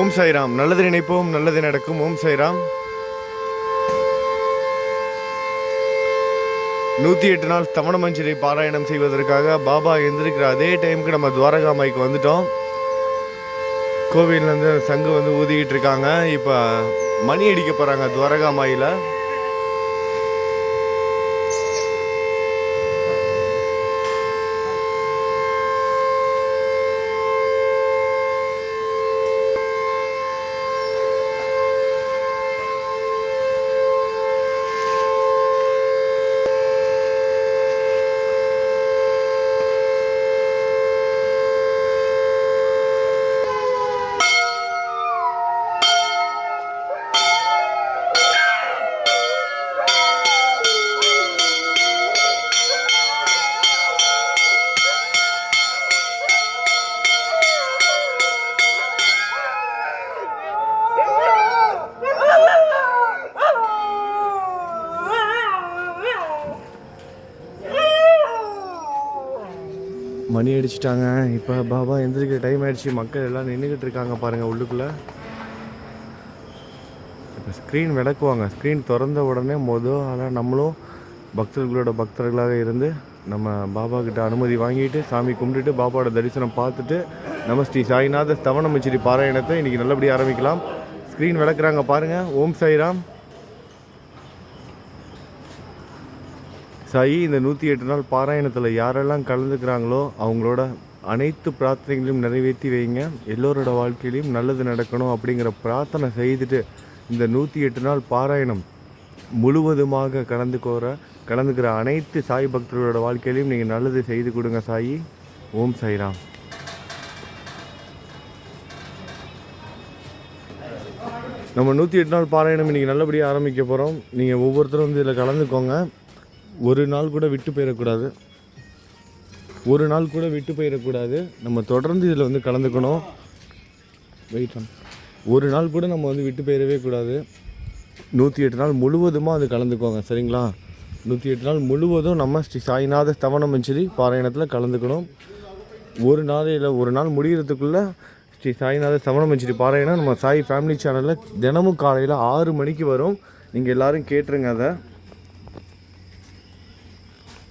ஓம் சாய்ராம். நல்லது நினைப்போம், நல்லது நடக்கும். ஓம் சாய்ராம். 108 நாள் தவண மஞ்சரி பாராயணம் செய்வதற்காக பாபா எந்திருக்கிற அதே டைமுக்கு நம்ம துவாரகா மாய்க்கு வந்துட்டோம். கோவிலேருந்து சங்கு ஊதிக்கிட்டு இருக்காங்க. இப்போ மணி அடிக்க போகிறாங்க துவாரகா மாயில். மணி அடிச்சிட்டாங்க. இப்போ பாபா எந்திரிக்கிற டைம் ஆகிடுச்சு. மக்கள் எல்லாம் நின்றுக்கிட்டு இருக்காங்க பாருங்கள் உள்ளுக்குள்ளே. இப்போ ஸ்க்ரீன் விளக்குவாங்க. ஸ்க்ரீன் திறந்த உடனே ஆனால் நம்மளும் பக்தர்களாக இருந்து நம்ம பாபா கிட்ட அனுமதி வாங்கிட்டு சாமி கும்பிட்டுட்டு பாபாவோட தரிசனம் பார்த்துட்டு நம்ம ஸ்ரீ சாய்நாத தவண மஞ்சரி பாராயணத்தை இன்றைக்கி நல்லபடியாக ஆரம்பிக்கலாம். ஸ்க்ரீன் விளக்குறாங்க பாருங்கள். ஓம் சாய்ராம். சாயி இந்த 108 நாள் பாராயணத்தில் யாரெல்லாம் கலந்துக்கிறாங்களோ அவங்களோட அனைத்து பிரார்த்தனைகளையும் நிறைவேற்றி வைங்க. எல்லோரோட வாழ்க்கையிலையும் நல்லது நடக்கணும் அப்படிங்கிற பிரார்த்தனை செய்துட்டு இந்த 108 நாள் பாராயணம் முழுவதுமாக கலந்துக்கிற அனைத்து சாய் பக்தர்களோட வாழ்க்கையிலையும் நீங்கள் நல்லது செய்து கொடுங்க சாயி. ஓம் சாய்ராம். நம்ம 108 நாள் பாராயணம் இன்றைக்கி நல்லபடியாக ஆரம்பிக்க போகிறோம். நீங்கள் ஒவ்வொருத்தரும் இதில் கலந்துக்கோங்க. ஒரு நாள் கூட விட்டு போயிடக்கூடாது. நம்ம தொடர்ந்து இதில் கலந்துக்கணும். ஒரு நாள் கூட நம்ம விட்டு போயிடவே கூடாது. 108 நாள் முழுவதுமாக அது கலந்துக்கோங்க, சரிங்களா? 108 நாள் முழுவதும் நம்ம ஸ்ரீ சாய்நாத தவண மஞ்சரி பாராயணத்தில் கலந்துக்கணும். ஒரு நாள் முடிகிறதுக்குள்ளே ஸ்ரீ சாய்நாத தவண மஞ்சரி பாராயணம் நம்ம சாய் ஃபேமிலி சேனலில் தினமும் காலையில் 6 மணிக்கு வரும். நீங்கள் எல்லோரும் கேட்டுருங்க. அதை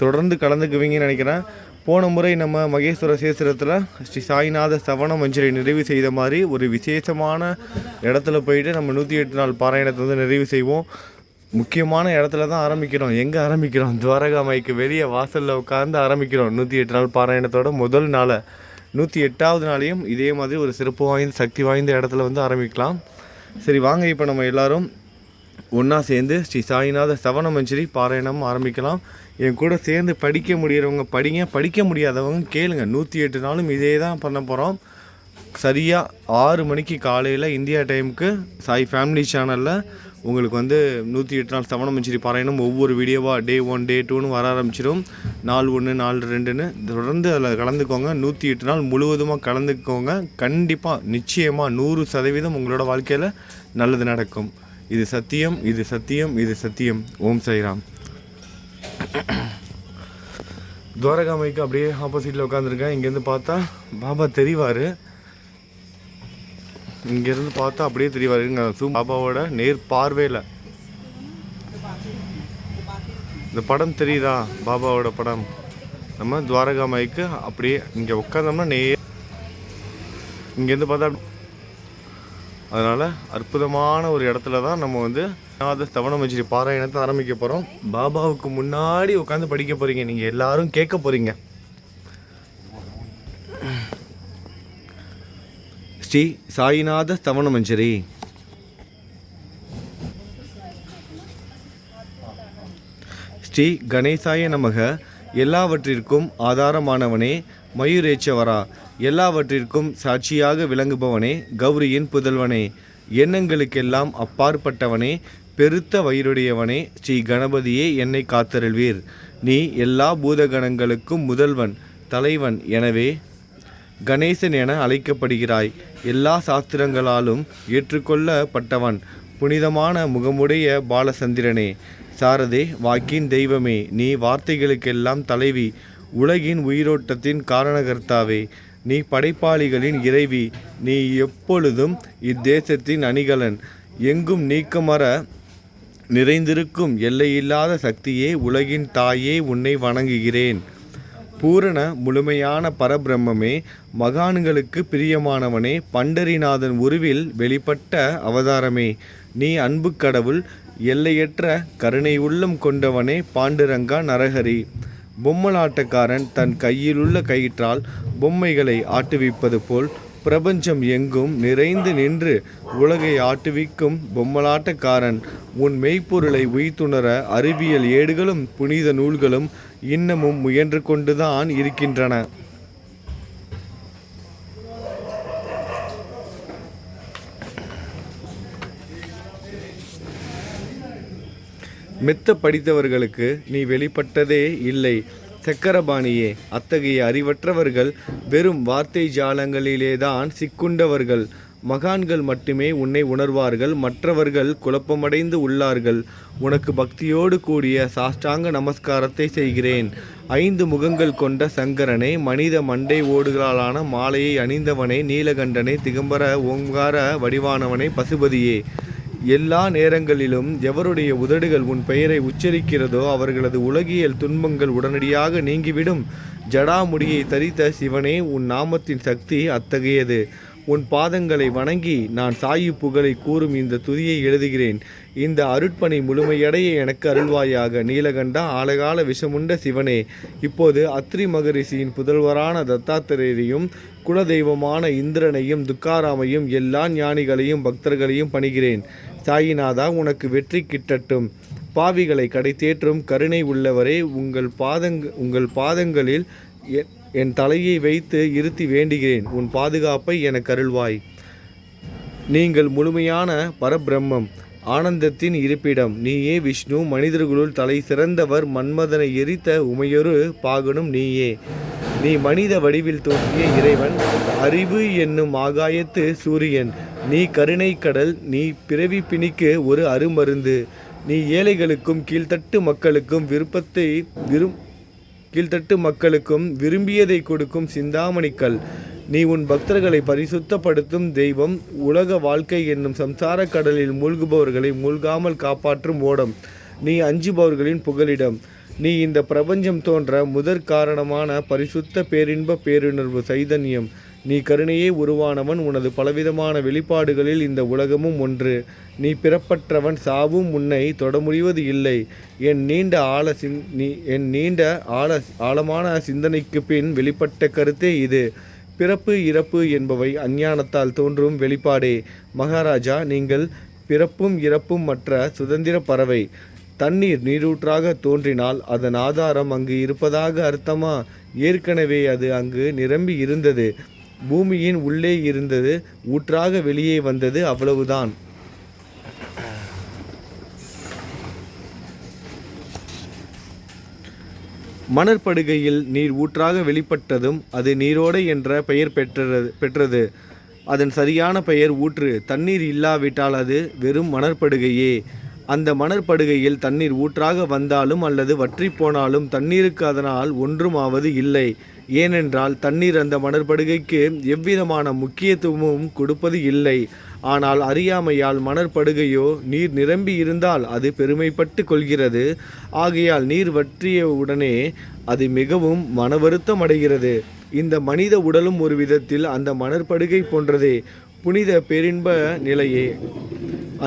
தொடர்ந்து கலந்துக்குவீங்கன்னு நினைக்கிறேன். போன முறை நம்ம மகேஸ்வர சேத்திரத்தில் ஸ்ரீ சாய்நாத தவண மஞ்சரி நிறைவு செய்த மாதிரி ஒரு விசேஷமான இடத்துல போயிட்டு நம்ம 108 நாள் பாராயணத்தை நிறைவு செய்வோம். முக்கியமான இடத்துல தான் ஆரம்பிக்கிறோம். எங்கே ஆரம்பிக்கிறோம்? துவாரகா மாய்க்கு வெளியே வாசலில் உட்காந்து ஆரம்பிக்கிறோம் 108 நாள் பாராயணத்தோட முதல் நாளை. 108வது நாளையும் இதே மாதிரி ஒரு சிறப்பு வாய்ந்த சக்தி வாய்ந்த இடத்துல ஆரம்பிக்கலாம். சரி வாங்க, இப்போ நம்ம எல்லோரும் ஒன்றா சேர்ந்து ஸ்ரீ சாய்நாத தவண மஞ்சரி பாராயணம் ஆரம்பிக்கலாம். என் கூட சேர்ந்து படிக்க முடிகிறவங்க படிங்க, படிக்க முடியாதவங்க கேளுங்க. 108 நாளும் இதே தான் பண்ண போகிறோம். சரியாக 6 மணிக்கு காலையில் இந்தியா டைமுக்கு சாய் ஃபேமிலி சேனலில் உங்களுக்கு 108 நாள் தவண மஞ்சரி பாராயணம் ஒவ்வொரு வீடியோவாக டே 1 டே 2ன்னு வர ஆரம்பிச்சிடும். நாள் 1 நாள் 2ன்னு தொடர்ந்து அதில் கலந்துக்கோங்க. 108 நாள் முழுவதுமாக கலந்துக்கோங்க. கண்டிப்பாக நிச்சயமாக 100% உங்களோட வாழ்க்கையில் நல்லது நடக்கும். இது சத்தியம், இது சத்தியம், இது சத்தியம். ஓம் சாய்ராம். துவாரகா மாய்க்கு அப்படியே ஆப்போசிட்டில் உட்காந்துருக்கேன். இங்கேருந்து பார்த்தா பாபா தெரிவார். இங்கேருந்து பார்த்தா அப்படியே தெரிவார். இங்கே பாபாவோட நேர் பார்வையில் இந்த படம் தெரியுதா? பாபாவோட படம். நம்ம துவாரகா மாய்க்கு அப்படியே இங்கே உட்காந்தோம்னா நேர் இங்கேருந்து பார்த்தா. அதனால் அற்புதமான ஒரு இடத்துல தான் நம்ம தவண மஞ்சரி பாராயணத்தை ஆரம்பிக்க போகிறோம். பாபாவுக்கு முன்னாடி உட்காந்து படிக்க போகிறீங்க. நீங்கள் எல்லாரும் கேட்க போகிறீங்க. ஸ்ரீ சாய்நாத தவண மஞ்சரி. ஸ்ரீ கணேசாய நமக. எல்லாவற்றிற்கும் ஆதாரமானவனே, மயூரேச்சவரா, எல்லாவற்றிற்கும் சாட்சியாக விளங்குபவனே, கௌரியின் புதல்வனே, எண்ணங்களுக்கெல்லாம் அப்பாற்பட்டவனே, பெருத்த வயிறுடையவனே, ஸ்ரீ கணபதியே என்னை காத்தருள்வீர். நீ எல்லா பூதகணங்களுக்கும் முதல்வன், தலைவன். எனவே கணேசன் என அழைக்கப்படுகிறாய். எல்லா சாஸ்திரங்களாலும் ஏற்றுக்கொள்ளப்பட்டவன், புனிதமான முகமுடைய பாலசந்திரனே, சாரதே, வாக்கின் தெய்வமே, நீ வார்த்தைகளுக்கெல்லாம் தலைவி, உலகின் உயிரோட்டத்தின் காரணகர்த்தாவே, நீ படைப்பாளிகளின் இறைவி. நீ எப்பொழுதும் இத்தேசத்தின் அணிகலன். எங்கும் நீக்கமற நிறைந்திருக்கும் எல்லையில்லாத சக்தியே, உலகின் தாயே, உன்னை வணங்குகிறேன். பூரண முழுமையான பரபிரம்மே, மகான்களுக்கு பிரியமானவனே, பண்டரிநாதன் உருவில் வெளிப்பட்ட அவதாரமே, நீ அன்பு கடவுள், எல்லையற்ற கருணை உள்ளம் கொண்டவனே, பாண்டுரங்கா நரஹரி. பொம்மலாட்டக்காரன் தன் கையிலுள்ள கயிற்றால் பொம்மைகளை ஆட்டுவிப்பது போல் பிரபஞ்சம் எங்கும் நிறைந்து நின்று உலகை ஆட்டுவிக்கும் பொம்மலாட்டக்காரன், உன் மெய்ப்பொருளை உய்த்துணர அறிவியல் ஏடுகளும் புனித நூல்களும் இன்னமும் முயன்று கொண்டுதான் இருக்கின்றன. மெத்த படித்தவர்களுக்கு நீ வெளிப்பட்டதே இல்லை சக்கரபாணியே. அத்தகைய அறிவற்றவர்கள் வெறும் வார்த்தை ஜாலங்களிலேதான் சிக்குண்டவர்கள். மகான்கள் மட்டுமே உன்னை உணர்வார்கள். மற்றவர்கள் குழப்பமடைந்து உள்ளார்கள். உனக்கு பக்தியோடு கூடிய சாஷ்டாங்க நமஸ்காரத்தை செய்கிறேன். 5 முகங்கள் கொண்ட சங்கரனே, மனித மண்டை ஓடுகளாலான மாலையை அணிந்தவனே, நீலகண்டனே, திகம்பர ஓங்கார வடிவானவனே, பசுபதியே. எல்லா நேரங்களிலும் எவருடைய உதடுகள் உன் பெயரை உச்சரிக்கிறதோ அவர்களது உலகியல் துன்பங்கள் உடனடியாக நீங்கிவிடும். ஜடாமுடியை தரித்த சிவனே, உன் நாமத்தின் சக்தி அத்தகையது. உன் பாதங்களை வணங்கி நான் சாயு புகழை கூறும் இந்த துதியை எழுதுகிறேன். இந்த அருட்பணி முழுமையடைய எனக்கு அருள்வாயாக. நீலகண்டா, ஆழகால விஷமுண்ட சிவனே, இப்போது அத்ரி மகரிஷியின் புதல்வரான தத்தாத்திரேயரையும் குலதெய்வமான இந்திரனையும் துக்காராமையும் எல்லா ஞானிகளையும் பக்தர்களையும் பணிகிறேன். சாயிநாதா, உனக்கு வெற்றி கிட்டட்டும். பாவிகளை கடை தேற்றும் கருணை உள்ளவரே, உங்கள் பாதங்களில் என் தலையை வைத்து இருத்தி வேண்டுகிறேன். உன் பாதுகாப்பை எனக்கு அருள்வாய். நீங்கள் முழுமையான பரபிரம்மம், ஆனந்தத்தின் இருப்பிடம். நீயே விஷ்ணு. மனிதர்களுள் தலை சிறந்தவர். மன்மதனை எரித்த உமையொரு பாகனும் நீயே. நீ மனித வடிவில் தோன்றிய இறைவன். அறிவு என்னும் ஆகாயத்து சூரியன். நீ கருணை கடல். நீ பிறவி பிணிக்கு ஒரு அருமருந்து. நீ ஏழைகளுக்கும் கீழ்த்தட்டு மக்களுக்கும் விரும்பியதை கொடுக்கும் சிந்தாமணிக்கல். நீ உன் பக்தர்களை பரிசுத்தப்படுத்தும் தெய்வம். உலக வாழ்க்கை என்னும் சம்சார கடலில் மூழ்குபவர்களை மூழ்காமல் காப்பாற்றும் ஓடம். நீ அஞ்சுபவர்களின் புகலிடம். நீ இந்த பிரபஞ்சம் தோன்ற முதற் காரணமான பரிசுத்த பேரின்ப பேருணர்வு சைதன்யம். நீ கருணையே உருவானவன். உனது பலவிதமான வெளிப்பாடுகளில் இந்த உலகமும் ஒன்று. நீ பிறப்பற்றவன். சாவும் உன்னை தொட முடிவது இல்லை. என் நீண்ட ஆழமான சிந்தனைக்கு பின் வெளிப்பட்ட கருத்தே இது. பிறப்பு இறப்பு என்பவை அஞ்ஞானத்தால் தோன்றும் வெளிப்பாடே. மகாராஜா, நீங்கள் பிறப்பும் இறப்பும் மற்ற சுதந்திர பறவை. தண்ணீர் நீரூற்றாக தோன்றினால் அதன் ஆதாரம் அங்கு இருப்பதாக அர்த்தமா? ஏற்கனவே அது அங்கு நிரம்பி இருந்தது. பூமியின் உள்ளே இருந்தது. ஊற்றாக வெளியே வந்தது, அவ்வளவுதான். மணற்படுகையில் நீர் ஊற்றாக வெளிப்பட்டதும் அது நீரோடை என்ற பெயர் பெற்றது. அதன் சரியான பெயர் ஊற்று. தண்ணீர் இல்லாவிட்டால் அது வெறும் மணற்படுகையே. அந்த மணற்படுகையில் தண்ணீர் ஊற்றாக வந்தாலும் அல்லது வற்றி போனாலும் தண்ணீருக்கு அதனால் ஒன்றும் ஆவது இல்லை. ஏனென்றால் தண்ணீர் அந்த மணற்படுகைக்கு எவ்விதமான முக்கியத்துவமும் கொடுப்பது இல்லை. ஆனால் அறியாமையால் மணற்படுகையோ நீர் நிரம்பி இருந்தால் அது பெருமைப்பட்டு கொள்கிறது. ஆகையால் நீர் வற்றிய உடனே அது மிகவும் மனவருத்தம் அடைகிறது. இந்த மனித உடலும் ஒரு விதத்தில் அந்த மணற்படுகை போன்றதே. புனித பேரின்ப நிலையே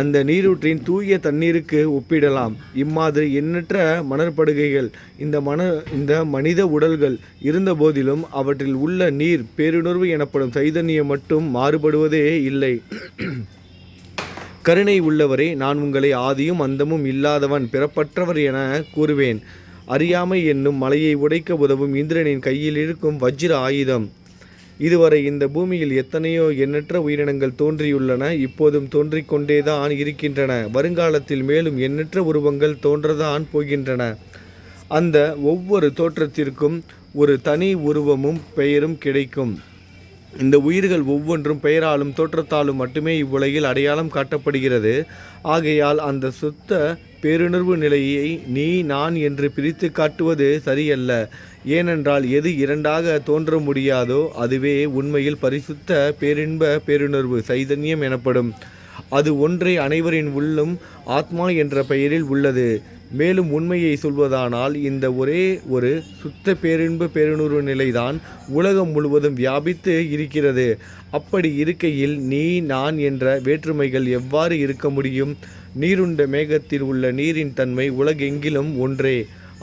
அந்த நீரூற்றின் தூய தண்ணீருக்கு ஒப்பிடலாம். இம்மாதிரி எண்ணற்ற மணற்படுகைகள் இந்த மனித உடல்கள் இருந்த போதிலும் அவற்றில் உள்ள நீர் பேருணர்வு எனப்படும் சைதன்யம் மட்டும் மாறுபடுவதே இல்லை. கருணை உள்ளவரே, நான் உங்களை ஆதியும் அந்தமும் இல்லாதவன், பிறப்பற்றவர் என கூறுவேன். அறியாமை என்னும் மலையை உடைக்க உதவும் இந்திரனின் கையில் இருக்கும் வஜ்ர ஆயுதம். இதுவரை இந்த பூமியில் எத்தனையோ எண்ணற்ற உயிரினங்கள் தோன்றியுள்ளன. இப்போதும் தோன்றிக்கொண்டேதான் இருக்கின்றன. வருங்காலத்தில் மேலும் எண்ணற்ற உருவங்கள் தோன்றதான் போகின்றன. அந்த ஒவ்வொரு தோற்றத்திற்கும் ஒரு தனி உருவமும் பெயரும் கிடைக்கும். இந்த உயிர்கள் ஒவ்வொன்றும் பெயராலும் தோற்றத்தாலும் மட்டுமே இவ்வுலகில் அடையாளம் காட்டப்படுகிறது. ஆகையால் அந்த சுத்த பேருணர்வு நிலையை நீ நான் என்று பிரித்து காட்டுவது சரியல்ல. ஏனென்றால் எது இரண்டாக தோன்ற முடியாதோ அதுவே உண்மையில் பரிசுத்த பேரின்ப பேருணர்வு சைதன்யம் எனப்படும். அது ஒன்றே அனைவரின் உள்ளும் ஆத்மா என்ற பெயரில் உள்ளது. மேலும் உண்மையை சொல்வதானால் இந்த ஒரே ஒரு சுத்த பேரின்ப பேருணர்வு நிலைதான் உலகம் முழுவதும் வியாபித்து இருக்கிறது. அப்படி இருக்கையில் நீ நான் என்ற வேற்றுமைகள் எவ்வாறு இருக்க முடியும்? நீருண்ட மேகத்தில் உள்ள நீரின் தன்மை உலகெங்கிலும் ஒன்றே.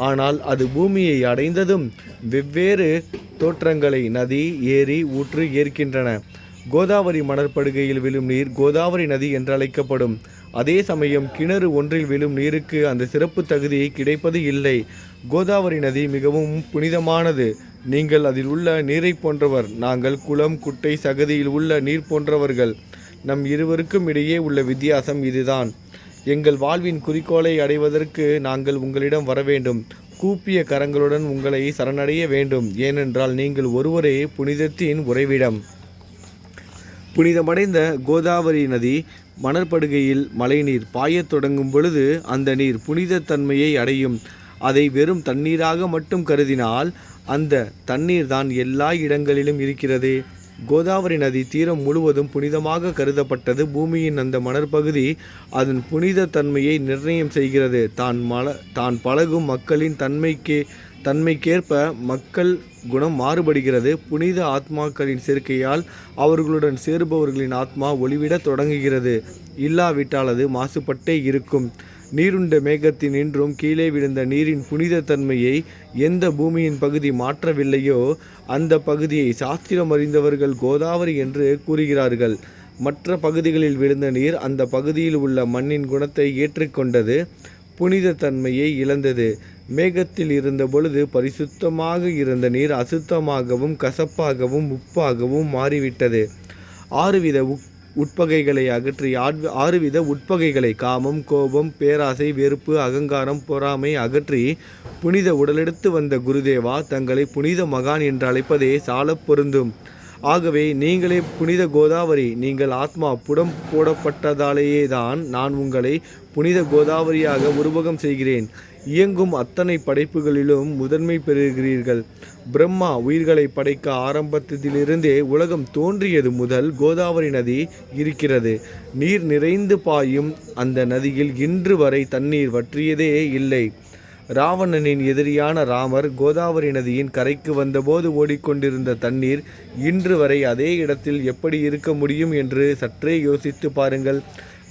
ஆனால் அது பூமியை அடைந்ததும் வெவ்வேறு தோற்றங்களை நதி, ஏரி, ஊற்று ஏற்கின்றன. கோதாவரி மணற்படுகையில் விழும் நீர் கோதாவரி நதி என்றழைக்கப்படும். அதே சமயம் கிணறு ஒன்றில் விழும் நீருக்கு அந்த சிறப்பு தகுதி கிடைப்பது இல்லை. கோதாவரி நதி மிகவும் புனிதமானது. நீங்கள் அதில் உள்ள நீரை போன்றவர். நாங்கள் குளம், குட்டை, சகதியில் உள்ள நீர் போன்றவர்கள். நம் இருவருக்கும் இடையே உள்ள வித்தியாசம் இதுதான். எங்கள் வாழ்வின் குறிக்கோளை அடைவதற்கு நாங்கள் உங்களிடம் வர வேண்டும். கூப்பிய கரங்களுடன் உங்களை சரணடைய வேண்டும். ஏனென்றால் நீங்கள் ஒருவரே புனிதத்தின் உறைவிடம். புனிதமடைந்த கோதாவரி நதி மணற்படுகையில் மழைநீர் பாயத் தொடங்கும் பொழுது அந்த நீர் புனித தன்மையை அடையும். அதை வெறும் தண்ணீராக மட்டும் கருதினால் அந்த தண்ணீர் தான் எல்லா இடங்களிலும் இருக்கிறது. கோதாவரி நதி தீரம் முழுவதும் புனிதமாக கருதப்பட்டது. பூமியின் அந்த மணற்பகுதி அதன் புனித தன்மையை நிர்ணயம் செய்கிறது. தான் பழகும் மக்களின் தன்மைக்கேற்ப மக்கள் குணம் மாறுபடுகிறது. புனித ஆத்மாக்களின் சேர்க்கையால் அவர்களுடன் சேருபவர்களின் ஆத்மா ஒளிவிடத் தொடங்குகிறது. இல்லாவிட்டால் அது மாசுபட்டே இருக்கும். நீருண்ட மேகத்தின் இன்றும் கீழே விழுந்த நீரின் புனித தன்மையை எந்த பூமியின் பகுதி மாற்றவில்லையோ அந்த பகுதியை சாஸ்திரம் அறிந்தவர்கள் கோதாவரி என்று கூறுகிறார்கள். மற்ற பகுதிகளில் விழுந்த நீர் அந்த பகுதியில் உள்ள மண்ணின் குணத்தை ஏற்றுக்கொண்டது, புனித தன்மையை இழந்தது. மேகத்தில் இருந்த பொழுது பரிசுத்தமாக இருந்த நீர் அசுத்தமாகவும் கசப்பாகவும் உப்பாகவும் மாறிவிட்டது. ஆறுவித உட்பகைகளை அகற்றி ஆறுவித உட்பகைகளை காமம், கோபம், பேராசை, வெறுப்பு, அகங்காரம், பொறாமை அகற்றி புனித உடலெடுத்து வந்த குருதேவா தங்களை புனித மகான் என்று அழைப்பதே சால பொருந்தும். ஆகவே நீங்களே புனித கோதாவரி. நீங்கள் ஆத்மா புடம் போடப்பட்டதாலேயே தான் நான் உங்களை புனித கோதாவரியாக உருவகம் செய்கிறேன். இயங்கும் அத்தனை படைப்புகளிலும் முதன்மை பெறுகிறீர்கள். பிரம்மா உயிர்களை படைக்க ஆரம்பத்திலிருந்தே உலகம் தோன்றியது முதல் கோதாவரி நதி இருக்கிறது. நீர் நிறைந்து பாயும் அந்த நதியில் இன்று வரை தண்ணீர் வற்றியதே இல்லை. ராவணனின் எதிரியான ராமர் கோதாவரி நதியின் கரைக்கு வந்தபோது ஓடிக்கொண்டிருந்த தண்ணீர் இன்று வரை அதே இடத்தில் எப்படி இருக்க முடியும் என்று சற்றே யோசித்து பாருங்கள்.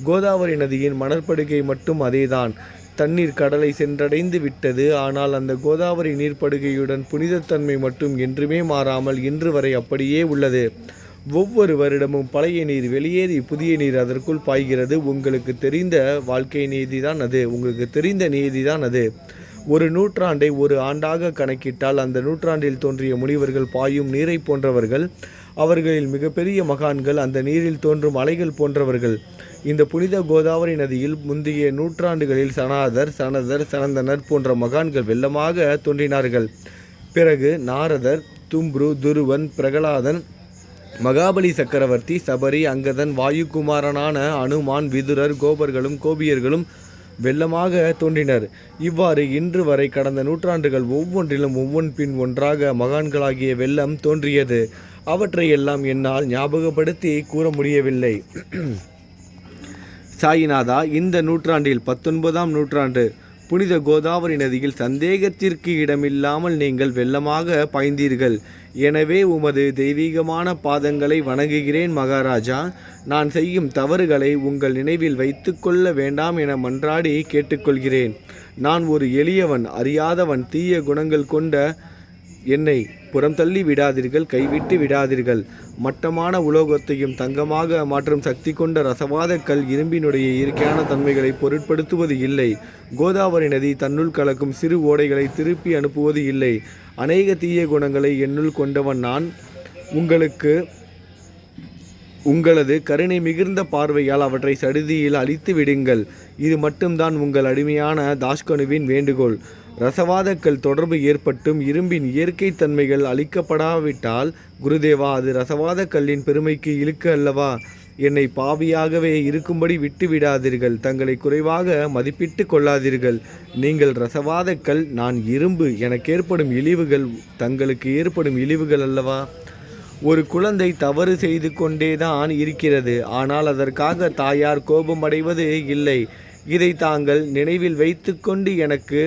கோதாவரி நதியின் மணற்படுகை மட்டும் அதேதான். தண்ணீர் கடலை சென்றடைந்து விட்டது. ஆனால் அந்த கோதாவரி நீர்ப்படுகையுடன் புனிதத்தன்மை மட்டும் என்றுமே மாறாமல் இன்று வரை அப்படியே உள்ளது. ஒவ்வொரு வருடமும் பழைய நீர் வெளியேறி புதிய நீர் அதற்குள் பாய்கிறது. உங்களுக்கு தெரிந்த வாழ்க்கை நீதிதான் அது. உங்களுக்கு தெரிந்த நீதிதான் அது. ஒரு நூற்றாண்டை ஒரு ஆண்டாக கணக்கிட்டால் அந்த நூற்றாண்டில் தோன்றிய முனிவர்கள் பாயும் நீரை போன்றவர்கள். அவர்களில் மிகப்பெரிய மகான்கள் அந்த நீரில் தோன்றும் அலைகள் போன்றவர்கள். இந்த புனித கோதாவரி நதியில் முந்தைய நூற்றாண்டுகளில் சனாதர், சனதர், சனந்தனர் போன்ற மகான்கள் வெள்ளமாக தோன்றினார்கள். பிறகு நாரதர், தும்ரு, துருவன், பிரகலாதன், மகாபலி சக்கரவர்த்தி, சபரி, அங்கதன், வாயுகுமாரனான அனுமான், விதுரர், கோபர்களும் கோபியர்களும் வெள்ளமாக தோன்றினர். இவ்வாறு இன்று வரை கடந்த நூற்றாண்டுகள் ஒவ்வொன்றிலும் ஒவ்வொன் பின் ஒன்றாக மகான்களாகிய வெள்ளம் தோன்றியது. அவற்றையெல்லாம் என்னால் ஞாபகப்படுத்தி கூற முடியவில்லை. சாயிநாதா, இந்த நூற்றாண்டில் 19ஆம் நூற்றாண்டு புனித கோதாவரி நதியில் சந்தேகத்திற்கு இடமில்லாமல் நீங்கள் வெள்ளமாக பாய்ந்தீர்கள். எனவே உமது தெய்வீகமான பாதங்களை வணங்குகிறேன் மகாராஜா. நான் செய்யும் தவறுகளை உங்கள் நினைவில் வைத்து கொள்ள வேண்டாம் என மன்றாடி கேட்டுக்கொள்கிறேன். நான் ஒரு எளியவன், அறியாதவன். தீய குணங்கள் கொண்ட என்னை புறம் தள்ளி விடாதீர்கள், கைவிட்டு விடாதீர்கள். மட்டமான உலோகத்தையும் தங்கமாக மாற்றும் சக்தி கொண்ட ரசவாத கல் இரும்பினுடைய இயற்கையான தன்மைகளை பொருட்படுத்துவது இல்லை. கோதாவரி நதி தன்னுள் கலக்கும் சிறு ஓடைகளை திருப்பி அனுப்புவது இல்லை. அநேக தீய குணங்களை என்னுள் கொண்டவன் நான். உங்களது கருணை மிகுந்த பார்வையால் அவற்றை சடுதியில் அழித்து விடுங்கள். இது மட்டும்தான் உங்கள் அடிமையான தாஷ்கனுவின் வேண்டுகோள். ரசவாதக்கல் தொடர்பு ஏற்பட்டும் இரும்பின் இயற்கை தன்மைகள் அளிக்கப்படாவிட்டால் குருதேவா, அது ரசவாத கல்லின் பெருமைக்கு இழுக்கு அல்லவா? என்னை பாவியாகவே இருக்கும்படி விட்டு விடாதீர்கள். தங்களை குறைவாக மதிப்பிட்டு கொள்ளாதீர்கள். நீங்கள் ரசவாத கல், நான் இரும்பு. எனக்கு ஏற்படும் இழிவுகள் தங்களுக்கு ஏற்படும் இழிவுகள் அல்லவா? ஒரு குழந்தை தவறு செய்து கொண்டேதான் இருக்கிறது, ஆனால் அதற்காக தாயார் கோபம் அடைவது இல்லை. இதை தாங்கள் நினைவில் வைத்து கொண்டு எனக்கு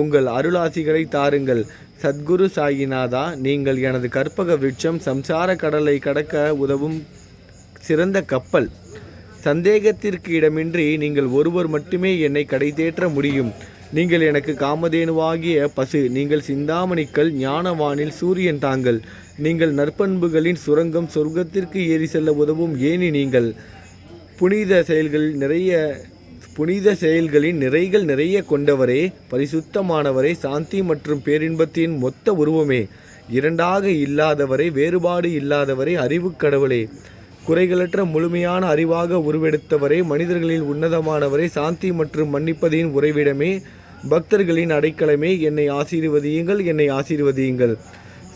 உங்கள் அருளாசிகளை தாருங்கள். சத்குரு சாயிநாதா, நீங்கள் எனது கற்பக விருட்சம், சம்சார கடலை கடக்க உதவும் சிறந்த கப்பல். சந்தேகத்திற்கு இடமின்றி நீங்கள் ஒருவர் மட்டுமே என்னை கடை தேற்ற முடியும். நீங்கள் எனக்கு காமதேனுவாகிய பசு, நீங்கள் சிந்தாமணிக்கல், ஞானவானில் சூரியன் தாங்கள். நீங்கள் நற்பண்புகளின் சுரங்கம், சொர்க்கத்திற்கு ஏறி செல்ல உதவும் ஏனி நீங்கள். புனித செயல்களின் நிறைகள் நிறைய கொண்டவரே, பரிசுத்தமானவரே, சாந்தி மற்றும் பேரின்பத்தின் மொத்த உருவமே, இரண்டாக இல்லாதவரே, வேறுபாடு இல்லாதவரே, அறிவு கடவுளே, குறைகளற்ற முழுமையான அறிவாக உருவெடுத்தவரே, மனிதர்களில் உன்னதமானவரே, சாந்தி மற்றும் மன்னிப்பதின் உறைவிடமே, பக்தர்களின் அடைக்கலமே, என்னை ஆசீர்வதியுங்கள், என்னை ஆசீர்வதியுங்கள்.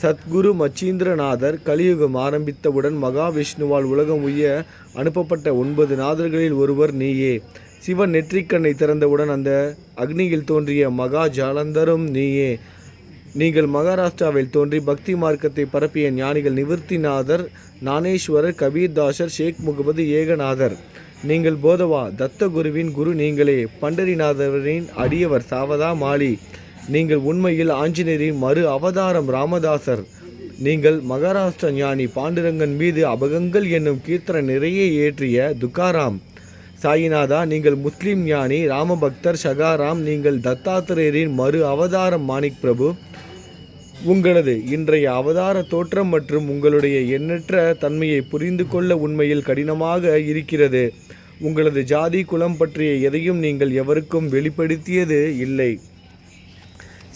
சத்குரு மச்சீந்திரநாதர் கலியுகம் ஆரம்பித்தவுடன் மகாவிஷ்ணுவால் உலகம் உய்ய அனுப்பப்பட்ட 9 நாதர்களில் ஒருவர் நீயே. சிவன் நெற்றிக்கண்ணை திறந்தவுடன் அந்த அக்னியில் தோன்றிய மகா ஜாலந்தரும் நீயே. நீங்கள் மகாராஷ்டிராவில் தோன்றி பக்தி மார்க்கத்தை பரப்பிய ஞானிகள் நிவர்த்திநாதர், ஞானேஸ்வரர், கபீர்தாசர், ஷேக் முகமது ஏகநாதர். நீங்கள் போதவா தத்தகுருவின் குரு நீங்களே. பண்டரிநாதரின் அடியவர் சாவதா மாலி. நீங்கள் உண்மையில் ஆஞ்சநேயரின் மறு அவதாரம் ராமதாசர். நீங்கள் மகாராஷ்டிர ஞானி பாண்டுரங்கன் மீது அபகங்கள் என்னும் கீர்த்தனை நிறைய ஏற்றிய துக்காராம். சாயிநாதா, நீங்கள் முஸ்லிம் ஞானி ராமபக்தர் ஷகாராம். நீங்கள் தத்தாத்திரேயரின் மறு அவதாரம் மாணிக் பிரபு. உங்களது இன்றைய அவதார தோற்றம் மற்றும் உங்களுடைய எண்ணற்ற தன்மையை புரிந்து கொள்ள உண்மையில் கடினமாக இருக்கிறது. உங்களது ஜாதி குலம் பற்றிய எதையும் நீங்கள் எவருக்கும் வெளிப்படுத்தியது இல்லை.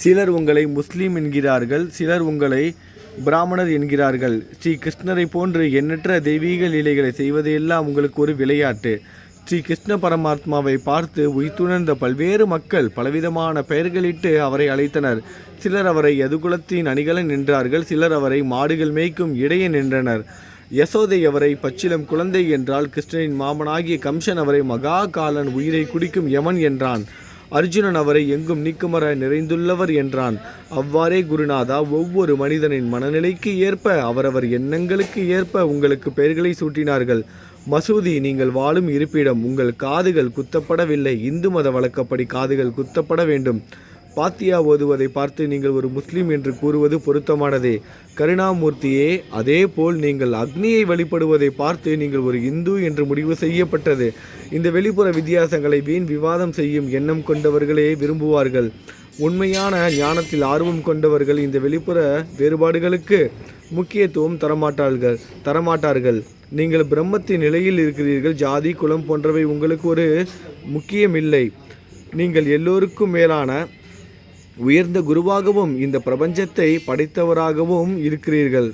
சிலர் உங்களை முஸ்லீம் என்கிறார்கள், சிலர் உங்களை பிராமணர் என்கிறார்கள். ஸ்ரீ கிருஷ்ணரை போன்று எண்ணற்ற தெய்வீக லீலைகளை செய்வதெல்லாம் உங்களுக்கு ஒரு விளையாட்டு. ஸ்ரீ கிருஷ்ண பரமாத்மாவை பார்த்து உய்த்துணர்ந்த பல்வேறு மக்கள் பலவிதமான பெயர்களிட்டு அவரை அழைத்தனர். சிலர் அவரை யதுகுலத்தின் அணிகலன் என்றார்கள், சிலர் அவரை மாடுகள் மேய்க்கும் இடையன் என்றனர். யசோதை அவரை பச்சிலம் குழந்தை என்றால், கிருஷ்ணனின் மாமனாகிய கம்சன் அவரை மகா காலன், உயிரை குடிக்கும் யமன் என்றான். அர்ஜுனன் அவரை எங்கும் நீக்குமர நிறைந்துள்ளவர் என்றான். அவ்வாறே குருநாதா, ஒவ்வொரு மனிதனின் மனநிலைக்கு ஏற்ப, அவரவர் எண்ணங்களுக்கு ஏற்ப உங்களுக்கு பெயர்களை சூட்டினார்கள். மசூதி நீங்கள் வாழும் இருப்பிடம். உங்கள் காதுகள் குத்தப்படவில்லை. இந்து மத வழக்கப்படி காதுகள் குத்தப்பட வேண்டும். பாத்தியா ஓதுவதை பார்த்து நீங்கள் ஒரு முஸ்லீம் என்று கூறுவது பொருத்தமானதே. கருணாமூர்த்தியே, அதே போல் நீங்கள் அக்னியை வழிபடுவதை பார்த்து நீங்கள் ஒரு இந்து என்று முடிவு செய்யப்பட்டது. இந்த வெளிப்புற வித்தியாசங்களை வீண் விவாதம் செய்யும் எண்ணம் கொண்டவர்களே விரும்புவார்கள். உண்மையான ஞானத்தில் ஆர்வம் கொண்டவர்கள் இந்த வெளிப்புற வேறுபாடுகளுக்கு முக்கியத்துவம் தரமாட்டார்கள். நீங்கள் பிரம்மத்தின் நிலையில் இருக்கிறீர்கள். ஜாதி குலம் போன்றவை உங்களுக்கு ஒரு முக்கியமில்லை. நீங்கள் எல்லோருக்கும் மேலான உயர்ந்த குருவாகவும் இந்த பிரபஞ்சத்தை படைத்தவராகவும் இருக்கிறீர்கள்.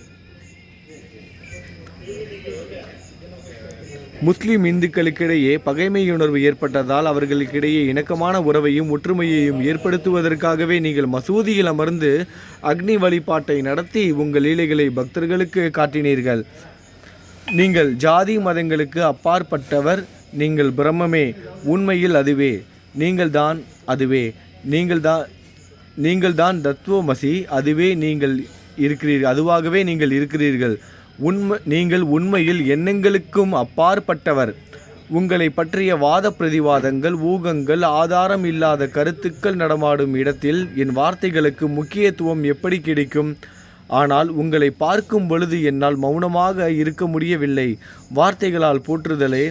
முஸ்லிம் இந்துக்களுக்கிடையே பகைமையுணர்வு ஏற்பட்டதால் அவர்களுக்கிடையே இணக்கமான உறவையும் ஒற்றுமையையும் ஏற்படுத்துவதற்காகவே நீங்கள் மசூதியில் அமர்ந்து அக்னி வழிபாட்டை நடத்தி உங்கள் லீலைகளை பக்தர்களுக்கு காட்டினீர்கள். நீங்கள் ஜாதி மதங்களுக்கு அப்பாற்பட்டவர். நீங்கள் பிரம்மமே. உண்மையில் அதுவே நீங்கள்தான் தத்துவமசி. அதுவாகவே நீங்கள் இருக்கிறீர்கள். நீங்கள் உண்மையில் எண்ணங்களுக்கும் அப்பாற்பட்டவர். உங்களை பற்றிய வாத பிரதிவாதங்கள், ஊகங்கள், ஆதாரம் இல்லாத கருத்துக்கள் நடமாடும் இடத்தில் என் வார்த்தைகளுக்கு முக்கியத்துவம் எப்படி கிடைக்கும்? ஆனால் உங்களை பார்க்கும் பொழுது என்னால் மௌனமாக இருக்க முடியவில்லை. வார்த்தைகளால் போற்றுதலே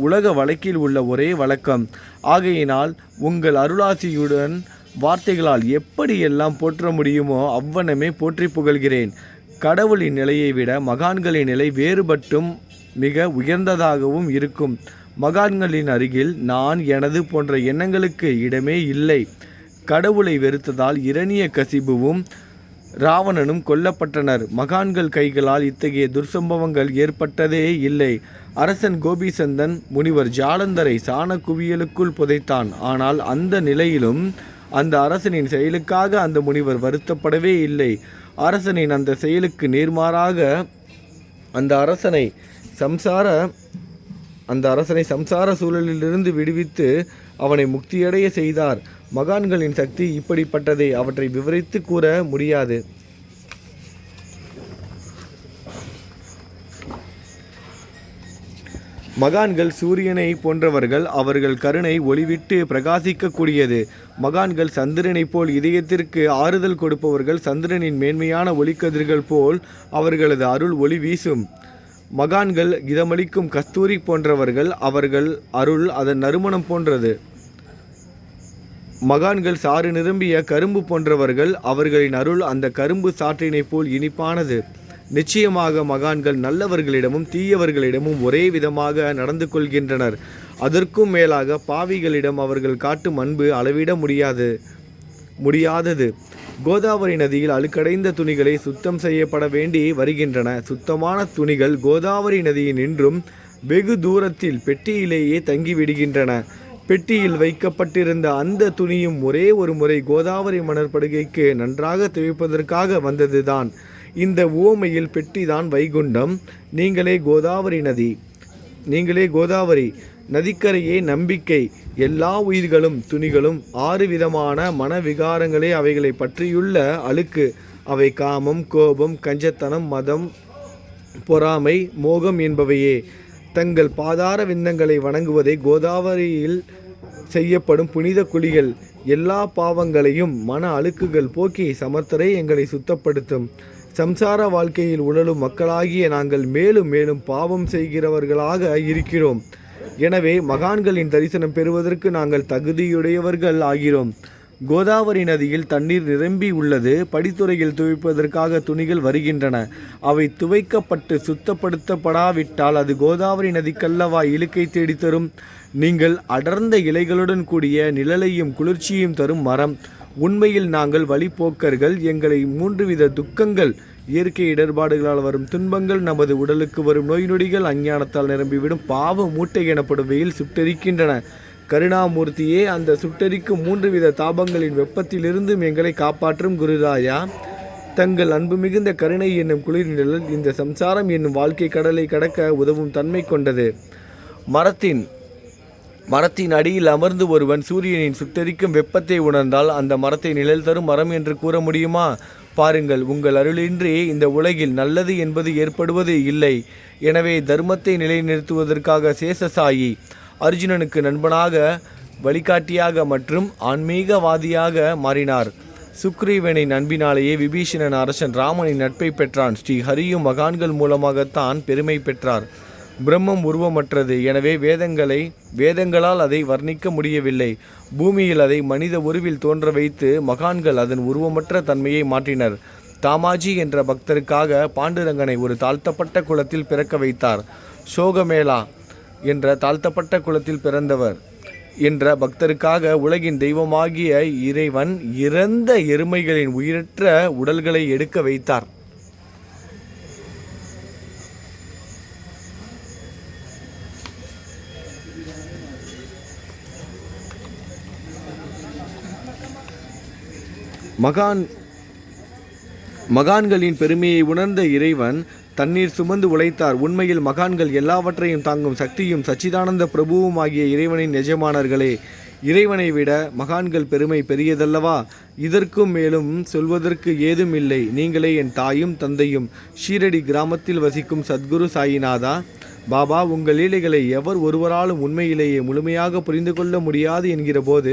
உலக வழக்கில் உள்ள ஒரே வழக்கம். ஆகையினால் உங்கள் அருளாசியுடன் வார்த்தைகளால் எப்படியெல்லாம் போற்ற முடியுமோ அவ்வண்ணமே போற்றி புகழ்கிறேன். கடவுளின் நிலையை விட மகான்களின் நிலை வேறுபட்டும் மிக உயர்ந்ததாகவும் இருக்கும். மகான்களின் அருகில் நான், எனது போன்ற எண்ணங்களுக்கு இடமே இல்லை. கடவுளை வெறுத்ததால் இரணியகசிபுவும் ராவணனும் கொல்லப்பட்டனர். மகான்கள் கைகளால் இத்தகைய துர்சம்பவங்கள் ஏற்பட்டதே இல்லை. அரசன் கோபிசந்தன் முனிவர் ஜாலந்தரை சாண குவியலுக்குள் புதைத்தான். ஆனால் அந்த நிலையிலும் அந்த அரசனின் செயலுக்காக அந்த முனிவர் வருத்தப்படவே இல்லை. அரசனின் அந்த செயலுக்கு நேர்மாறாக அந்த அரசனை சம்சார அந்த அரசனை சம்சார சூழலிலிருந்து விடுவித்து அவனை முக்தியடைய செய்தார். மகான்களின் சக்தி இப்படிப்பட்டதே, அவற்றை விவரித்து கூற முடியாது. மகான்கள் சூரியனை போன்றவர்கள். அவர்கள் கருணை ஒளிவிட்டு பிரகாசிக்கக்கூடியது. மகான்கள் சந்திரனை போல் இதயத்திற்கு ஆறுதல் கொடுப்பவர்கள். சந்திரனின் மேன்மையான ஒளிக்கதிர்கள் போல் அவர்களது அருள் ஒளி வீசும். மகான்கள் இதமளிக்கும் கஸ்தூரி போன்றவர்கள். அவர்கள் அருள் அதன் நறுமணம் போன்றது. மகான்கள் சாறு நிரம்பிய கரும்பு போன்றவர்கள். அவர்களின் அருள் அந்த கரும்பு சாற்றினை போல் இனிப்பானது. நிச்சயமாக மகான்கள் நல்லவர்களிடமும் தீயவர்களிடமும் ஒரே விதமாக நடந்து கொள்கின்றனர். அதற்கும் மேலாக பாவிகளிடம் அவர்கள் காட்டும் அன்பு அளவிட முடியாதது. கோதாவரி நதியில் அழுக்கடைந்த துணிகளை சுத்தம் செய்யப்பட வேண்டி வருகின்றன. சுத்தமான துணிகள் கோதாவரி நதியின் நின்றும் வெகு தூரத்தில் பெட்டியிலேயே தங்கிவிடுகின்றன. பெட்டியில் வைக்கப்பட்டிருந்த அந்த துணியும் ஒரே ஒரு முறை கோதாவரி மணற்படுகைக்கு நன்றாக துவைப்பதற்காக வந்ததுதான். இந்த உவமையில் பெட்டிதான் வைகுண்டம். நீங்களே கோதாவரி நதிக்கரையே நம்பிக்கை. எல்லா உயிர்களும் துணிகளும் 6 விதமான மனவிகாரங்களே அவைகளை பற்றியுள்ள அழுக்கு. அவை காமம், கோபம், கஞ்சத்தனம், மதம், பொறாமை, மோகம் என்பவையே. தங்கள் பாதார விந்தங்களை வணங்குவதை கோதாவரியில் செய்யப்படும் புனித குளிகள் எல்லா பாவங்களையும் மன அழுக்குகள் போக்கி சமர்த்தரை எங்களை சுத்தப்படுத்தும். சம்சார வாழ்க்கையில் உழலும் மக்களாகிய நாங்கள் மேலும் மேலும் பாவம் செய்கிறவர்களாக இருக்கிறோம். எனவே மகான்களின் தரிசனம் பெறுவதற்கு நாங்கள் தகுதியுடையவர்கள் ஆகிறோம். கோதாவரி நதியில் தண்ணீர் நிரம்பி உள்ளது. படித்துறையில் துவைப்பதற்காக துணிகள் வருகின்றன. அவை துவைக்கப்பட்டு சுத்தப்படுத்தப்படாவிட்டால் அது கோதாவரி நதிக்கல்லவா இழுக்கை தேடித்தரும். நீங்கள் அடர்ந்த இலைகளுடன் கூடிய நிழலையும் குளிர்ச்சியும் தரும் மரம். உண்மையில் நாங்கள் வழிபோக்கர்கள். எங்களை 3 வித துக்கங்கள், இயற்கை இடர்பாடுகளால் வரும் துன்பங்கள், நமது உடலுக்கு வரும் நோய் நொடிகள், அஞ்ஞானத்தால் நிரம்பிவிடும் பாவ மூட்டை எனப்படும் வெயில் சுட்டெரிக்கின்றன. கருணாமூர்த்தியே, அந்த சுட்டெரிக்கும் 3 வித தாபங்களின் வெப்பத்திலிருந்தும் எங்களை காப்பாற்றும் குருராயா. தங்கள் அன்பு மிகுந்த கருணை என்னும் குளிர் நிழல் இந்த சம்சாரம் என்னும் வாழ்க்கை கடலை கடக்க உதவும் தன்மை கொண்டது. மரத்தின் அடியில் அமர்ந்து ஒருவன் சூரியனின் சுட்டெரிக்கும் வெப்பத்தை உணர்ந்தால் அந்த மரத்தை நிழல் தரும் மரம் என்று கூற முடியுமா? பாருங்கள், உங்கள் அருளின்றி இந்த உலகில் நல்லது என்பது ஏற்படுவது இல்லை. எனவே தர்மத்தை நிலைநிறுத்துவதற்காக சேஷசாயி அர்ஜுனனுக்கு நண்பனாக, வழிகாட்டியாக மற்றும் ஆன்மீகவாதியாக மாறினார். சுக்ரீவனின் அன்பினாலேயே விபீஷணன் அரசன் ராமனின் நட்பை பெற்றான். ஸ்ரீ ஹரியும் மகான்கள் மூலமாகத்தான் பெருமை பெற்றார். பிரம்மம் உருவமற்றது. எனவே வேதங்களால் அதை வர்ணிக்க முடியவில்லை. பூமியில் அதை மனித உருவில் தோன்ற வைத்து மகான்கள் அதன் உருவமற்ற தன்மையை மாற்றினர். தாமாஜி என்ற பக்தருக்காக பாண்டுரங்கனை ஒரு தாழ்த்தப்பட்ட குலத்தில் பிறக்க வைத்தார். சோகமேளா என்ற தாழ்த்தப்பட்ட குலத்தில் பிறந்தவர் என்ற பக்தருக்காக உலகின் தெய்வமாகிய இறைவன் இறந்த எருமைகளின் உயிரற்ற உடல்களை எடுக்க வைத்தார். மகான்களின் பெருமையை உணர்ந்த இறைவன் தண்ணீர் சுமந்து உழைத்தார். உண்மையில் மகான்கள் எல்லாவற்றையும் தாங்கும் சக்தியும் சச்சிதானந்த பிரபுவும் ஆகிய இறைவனின் எஜமானர்களே. இறைவனை விட மகான்கள் பெருமை பெரியதல்லவா? இதற்கும் மேலும் சொல்வதற்கு ஏதும் இல்லை. நீங்களே என் தாயும் தந்தையும். ஷீரடி கிராமத்தில் வசிக்கும் சத்குரு சாயிநாதா, பாபா, உங்கள் லீலைகளை எவர் ஒருவராலும் உண்மையிலேயே முழுமையாக புரிந்து கொள்ள முடியாது என்கிற போது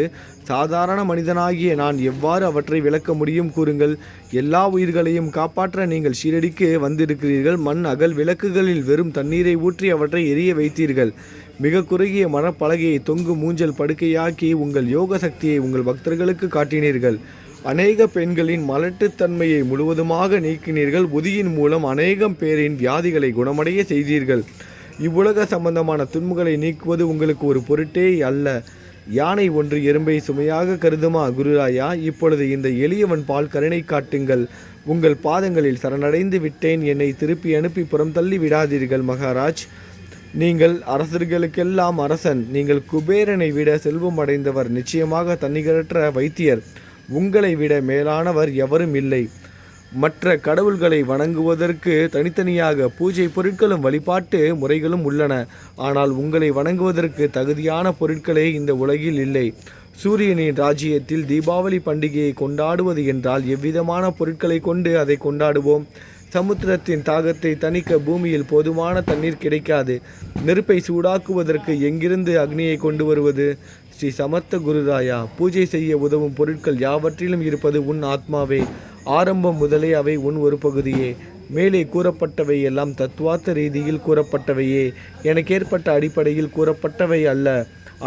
சாதாரண மனிதனாகிய நான் எவ்வாறு அவற்றை விளக்க முடியும் கூறுங்கள். எல்லா உயிர்களையும் காப்பாற்ற நீங்கள் ஷீரடிக்கு வந்திருக்கிறீர்கள். மண் அகல் விளக்குகளில் வெறும் தண்ணீரை ஊற்றி அவற்றை எரிய வைத்தீர்கள். மிக குறுகிய மரப்பலகையை தொங்கு மூஞ்சல் படுக்கையாக்கி உங்கள் யோக சக்தியை உங்கள் பக்தர்களுக்கு காட்டினீர்கள். அநேக பெண்களின் மலட்டுத்தன்மையை முழுவதுமாக நீக்கினீர்கள். புதியின் மூலம் அநேகம் பேரின் வியாதிகளை குணமடைய செய்தீர்கள். இவ்வுலக சம்பந்தமான துன்பங்களை நீக்குவது உங்களுக்கு ஒரு பொருட்டே அல்ல. யானை ஒன்று எறும்பை சுமையாக கருதுமா குருராயா? இப்பொழுது இந்த எளியவன் பால் கருணை காட்டுங்கள். உங்கள் பாதங்களில் சரணடைந்து விட்டேன். என்னை திருப்பி அனுப்பி புறம் தள்ளி விடாதீர்கள் மகாராஜ். நீங்கள் அரசர்களுக்கெல்லாம் அரசன். நீங்கள் குபேரனை விட செல்வம் அடைந்தவர். நிச்சயமாக தன்னிகரற்ற வைத்தியர். உங்களை விட மேலானவர் எவரும் இல்லை. மற்ற கடவுள்களை வணங்குவதற்கு தனித்தனியாக பூஜை பொருட்களும் வழிபாட்டு முறைகளும் உள்ளன. ஆனால் உங்களை வணங்குவதற்கு தகுதியான பொருட்களே இந்த உலகில் இல்லை. சூரியனின் ராஜ்யத்தில் தீபாவளி பண்டிகையை கொண்டாடுவது என்றால் எவ்விதமான பொருட்களை கொண்டு அதை கொண்டாடுவோம்? சமுத்திரத்தின் தாகத்தை தணிக்க பூமியில் போதுமான தண்ணீர் கிடைக்காது. நெருப்பை சூடாக்குவதற்கு எங்கிருந்து அக்னியை கொண்டு வருவது? ஸ்ரீ சமர்த்த குருராயா, பூஜை செய்ய உதவும் பொருட்கள் யாவற்றிலும் இருப்பது உன் ஆத்மாவே. ஆரம்பம் முதலே அவை உன் ஒரு பகுதியே. மேலே கூறப்பட்டவை எல்லாம் தத்துவார்த்த ரீதியில் கூறப்பட்டவையே, எனக்கேற்பட்ட அடிப்படையில் கூறப்பட்டவை அல்ல.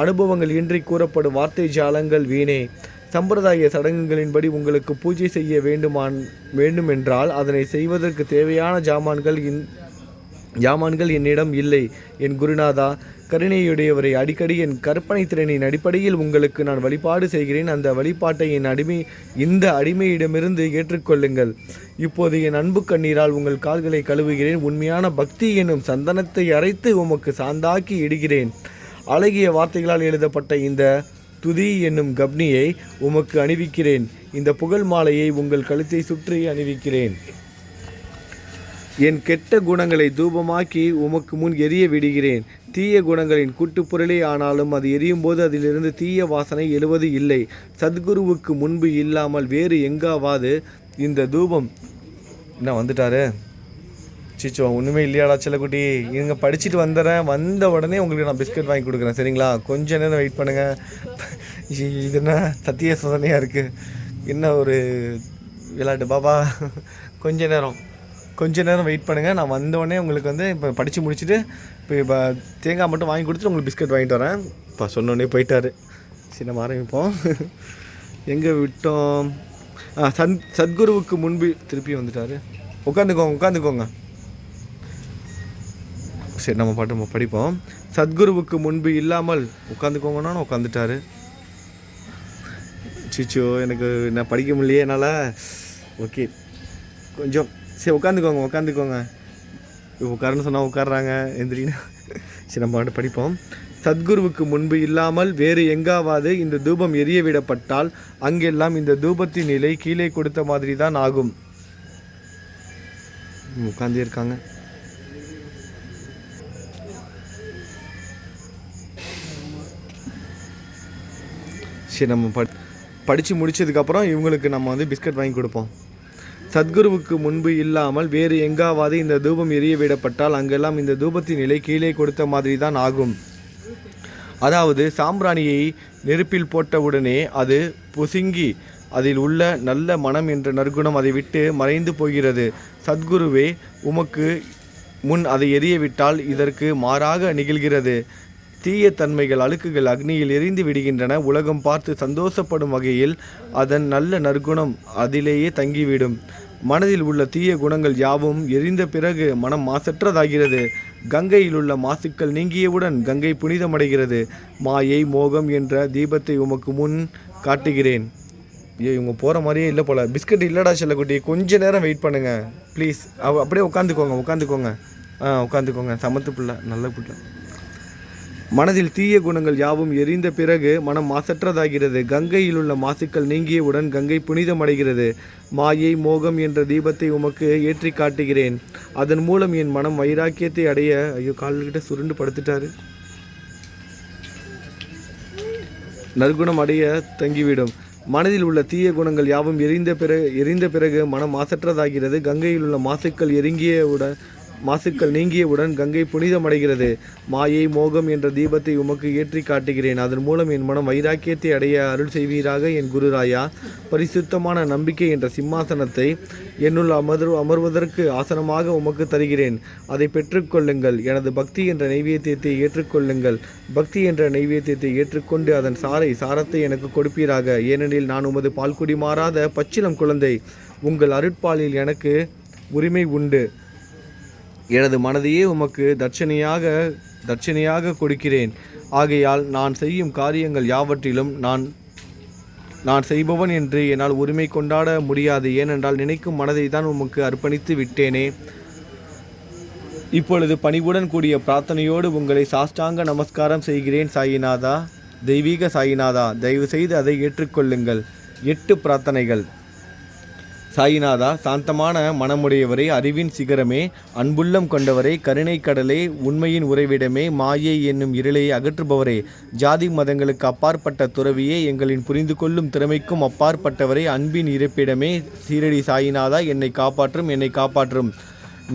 அனுபவங்கள் இன்றி கூறப்படும் வார்த்தை ஜாலங்கள் வீணே. சம்பிரதாய சடங்குகளின்படி உங்களுக்கு பூஜை செய்ய வேண்டுமென்றால் அதனை செய்வதற்கு தேவையான ஜாமான்கள் என்னிடம் இல்லை. என் குருநாதா, கருணையுடையவரை, அடிக்கடி என் கற்பனை திறனின் அடிப்படையில் உங்களுக்கு நான் வழிபாடு செய்கிறேன். அந்த வழிபாட்டை இந்த அடிமையிடமிருந்து ஏற்றுக்கொள்ளுங்கள். இப்போது என் அன்பு கண்ணீரால் உங்கள் கால்களை கழுவுகிறேன். உண்மையான பக்தி என்னும் சந்தனத்தை அரைத்து உமக்கு சாந்தாக்கி இடுகிறேன். அழகிய வார்த்தைகளால் எழுதப்பட்ட இந்த துதி என்னும் கப்னியை உமக்கு அணிவிக்கிறேன். இந்த புகழ் மாலையை உங்கள் கழுத்தை சுற்றி அணிவிக்கிறேன். என் கெட்ட குணங்களை தூபமாக்கி உமக்கு முன் எரிய விடுகிறேன். தீய குணங்களின் கூட்டுப்பொருளே ஆனாலும் அது எரியும் போது அதிலிருந்து தீய வாசனை எழுவது இல்லை. சத்குருவுக்கு முன்பு இல்லாமல் வேறு எங்காவது இந்த தூபம் என்ன வந்துட்டாரு? சிச்சோ, ஒன்றுமே இல்லையாடா செல்லக்குட்டி, இவங்க படிச்சுட்டு வந்த உடனே உங்களுக்கு நான் பிஸ்கட் வாங்கி கொடுக்குறேன், சரிங்களா? கொஞ்ச நேரம் வெயிட் பண்ணுங்கள். இது என்ன சத்திய சோதனையாக இருக்குது? என்ன ஒரு விளையாட்டு பாபா? கொஞ்ச நேரம் வெயிட் பண்ணுங்கள். நான் வந்தோடனே உங்களுக்கு இப்போ படித்து முடிச்சுட்டு இப்போ தேங்காய் மட்டும் வாங்கி கொடுத்துட்டு உங்களுக்கு பிஸ்கட் வாங்கிட்டு வரேன். இப்போ சொன்னோடனே போயிட்டார். சரி, நம்ம ஆரம்பிப்போம். எங்கே விட்டோம்? சத்குருவுக்கு முன்பு திருப்பி வந்துட்டார். உட்காந்துக்கோங்க. சரி, நம்ம படிப்போம். சத்குருவுக்கு முன்பு இல்லாமல் உட்காந்துக்கோங்கன்னா உட்காந்துட்டாரு. சிச்சோ, எனக்கு நான் படிக்க முடியலையே என்னால். ஓகே, கொஞ்சம் சரி, உட்காந்துக்கோங்க. உட்காருன்னு சொன்னால் உட்காடுறாங்க, எந்திரினா. சரி, நம்ம படிப்போம். சத்குருவுக்கு முன்பு இல்லாமல் வேறு எங்காவது இந்த தூபம் எரிய விடப்பட்டால் அங்கெல்லாம் இந்த தூபத்தின் நிலை கீழே கொடுத்த மாதிரி தான் ஆகும். உட்காந்தே இருக்காங்க. சரி, நம்ம படித்து முடித்ததுக்கப்புறம் இவங்களுக்கு நம்ம பிஸ்கட் வாங்கி கொடுப்போம். சத்குருவுக்கு முன்பு இல்லாமல் வேறு எங்காவது இந்த தூபம் எரிய விடப்பட்டால் அங்கெல்லாம் இந்த தூபத்தின் நிலை கீழே கொடுத்த மாதிரி தான் ஆகும். அதாவது சாம்பிராணியை நெருப்பில் போட்டவுடனே அது புசுங்கி அதில் உள்ள நல்ல மனம் என்ற நற்குணம் அதை விட்டு மறைந்து போகிறது. சத்குருவே, உமக்கு முன் அதை எரியவிட்டால் இதற்கு மாறாக நிகழ்கிறது. தீய தன்மைகள், அழுக்குகள் அக்னியில் எரிந்து விடுகின்றன. உலகம் பார்த்து சந்தோஷப்படும் வகையில் அதன் நல்ல நற்குணம் அதிலேயே தங்கிவிடும். மனதில் உள்ள தீய குணங்கள் யாவும் எரிந்த பிறகு மனம் மாசற்றதாகிறது. கங்கையில் உள்ள மாசுக்கள் நீங்கியவுடன் கங்கை புனிதமடைகிறது. மாயை, மோகம் என்ற தீபத்தை உமக்கு முன் காட்டுகிறேன். இவங்க போகிற மாதிரியே இல்லை போல். பிஸ்கட் இல்லைடா செல்லக்குட்டி, கொஞ்ச நேரம் வெயிட் பண்ணுங்கள் ப்ளீஸ். அப்படியே உட்காந்துக்கோங்க. உட்காந்துக்கோங்க. சமத்து பிள்ளை, நல்ல பிள்ளை. மனதில் தீய குணங்கள் யாவும் எரிந்த பிறகு மனம் மாசற்றதாகிறது. கங்கையில் உள்ள மாசுக்கள் நீங்கியவுடன் கங்கை புனிதமடைகிறது. மாயை, மோகம் என்ற தீபத்தை உமக்கு ஏற்றி காட்டுகிறேன். அதன் மூலம் என் மனம் வைராக்கியத்தை அடைய. ஐயோ, கால்கிட்ட சுருண்டு படுத்துட்டாரு. நற்குணம் அடைய தங்கிவிடும். மனதில் உள்ள தீய குணங்கள் யாவும் எரிந்த பிறகு மனம் மாசற்றதாகிறது. கங்கையில் உள்ள மாசுக்கள் நீங்கியவுடன் கங்கை புனிதமடைகிறது. மாயை, மோகம் என்ற தீபத்தை உமக்கு ஏற்றி காட்டுகிறேன். அதன் மூலம் என் மனம் வைராக்கியத்தை அடைய அருள் செய்வீராக என் குருராயா. பரிசுத்தமான நம்பிக்கை என்ற சிம்மாசனத்தை என்னுள் அமர்வதற்கு ஆசனமாக உமக்கு தருகிறேன். அதை பெற்றுக்கொள்ளுங்கள். எனது பக்தி என்ற நைவேத்தியத்தை ஏற்றுக்கொள்ளுங்கள். பக்தி என்ற நைவேத்தியத்தை ஏற்றுக்கொண்டு அதன் சாரத்தை எனக்கு கொடுப்பீராக. ஏனெனில் நான் உமது பால்குடி மாறாத பச்சிளம் குழந்தை. உங்கள் அருட்பாலில் எனக்கு உரிமை உண்டு. எனது மனதையே உமக்கு தட்சணையாக கொடுக்கிறேன். ஆகையால் நான் செய்யும் காரியங்கள் யாவற்றிலும் நான் செய்பவன் என்று என்னால் உரிமை கொண்டாட முடியாது. ஏனென்றால் நினைக்கும் மனதை தான் உமக்கு அர்ப்பணித்து விட்டேனே. இப்பொழுது பணிவுடன் கூடிய பிரார்த்தனையோடு உங்களை சாஷ்டாங்க நமஸ்காரம் செய்கிறேன். சாயிநாதா, தெய்வீக சாயிநாதா, தயவு செய்து அதை ஏற்றுக்கொள்ளுங்கள். 8 பிரார்த்தனைகள். சாயிநாதா, சாந்தமான மனமுடையவரே, அறிவின் சிகரமே, அன்புள்ளம் கொண்டவரே, கருணை கடலே, உண்மையின் உறைவிடமே, மாயை என்னும் இருளை அகற்றுபவரே, ஜாதி மதங்களுக்கு அப்பாற்பட்ட துறவியே, எங்களின் புரிந்து கொள்ளும் திறமைக்கும் அப்பாற்பட்டவரே, அன்பின் இருப்பிடமே, சீரடி சாயிநாதா, என்னை காப்பாற்றும், என்னை காப்பாற்றும்.